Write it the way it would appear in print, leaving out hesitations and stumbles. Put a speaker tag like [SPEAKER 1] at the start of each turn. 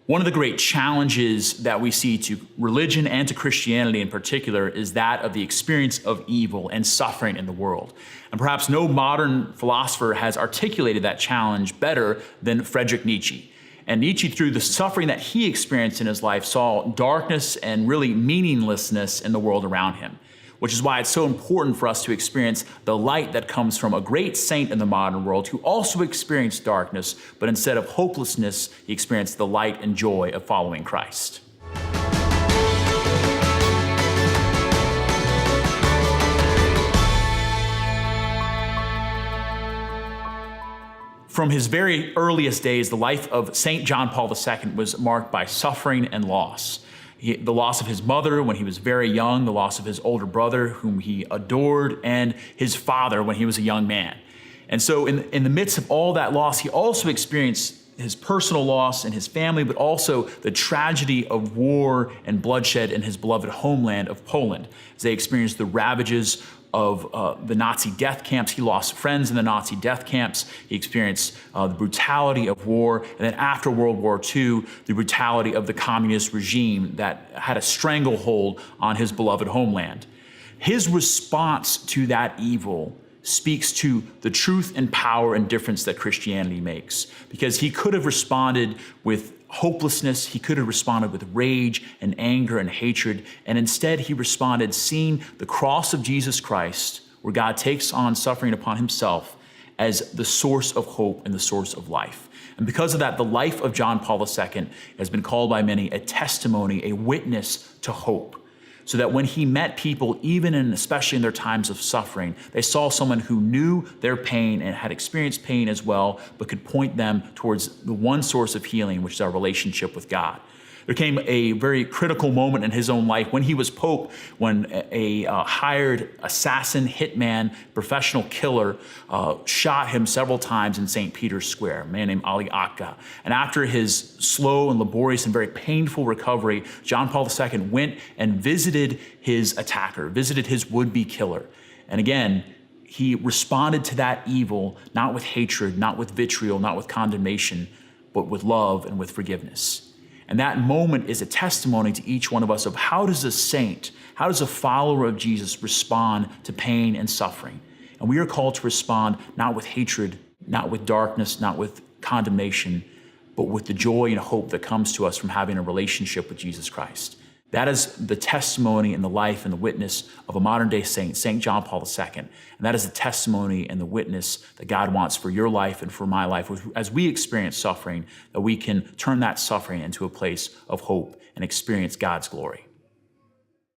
[SPEAKER 1] One of the great challenges that we see to religion and to Christianity in particular is that of the experience of evil and suffering in the world. And perhaps no modern philosopher has articulated that challenge better than Friedrich Nietzsche. And Nietzsche, through the suffering that he experienced in his life, saw darkness and really meaninglessness in the world around him, which is why it's so important for us to experience the light that comes from a great saint in the modern world who also experienced darkness, but instead of hopelessness, he experienced the light and joy of following Christ. From his very earliest days, the life of St. John Paul II was marked by suffering and loss. The loss of his mother when he was very young, the loss of his older brother whom he adored, and his father when he was a young man. And so in the midst of all that loss, he also experienced his personal loss and his family, but also the tragedy of war and bloodshed in his beloved homeland of Poland, as they experienced the ravages of the Nazi death camps. He lost friends in the Nazi death camps. He experienced the brutality of war. And then after World War II, the brutality of the communist regime that had a stranglehold on his beloved homeland. His response to that evil speaks to the truth and power and difference that Christianity makes. Because he could have responded with hopelessness, he could have responded with rage and anger and hatred, and instead he responded seeing the cross of Jesus Christ, where God takes on suffering upon himself as the source of hope and the source of life. And because of that, the life of John Paul II has been called by many a testimony, a witness to hope. So that when he met people, even and especially in their times of suffering, they saw someone who knew their pain and had experienced pain as well, but could point them towards the one source of healing, which is our relationship with God. There came a very critical moment in his own life when he was Pope, when a hired assassin, hitman, professional killer shot him several times in St. Peter's Square, a man named Ali Akka. And after his slow and laborious and very painful recovery, John Paul II went and visited his attacker, visited his would-be killer. And again, he responded to that evil, not with hatred, not with vitriol, not with condemnation, but with love and with forgiveness. And that moment is a testimony to each one of us of how does a saint, how does a follower of Jesus respond to pain and suffering? And we are called to respond not with hatred, not with darkness, not with condemnation, but with the joy and hope that comes to us from having a relationship with Jesus Christ. That is the testimony and the life and the witness of a modern day saint, St. John Paul II. And that is the testimony and the witness that God wants for your life and for my life. As we experience suffering, that we can turn that suffering into a place of hope and experience God's glory.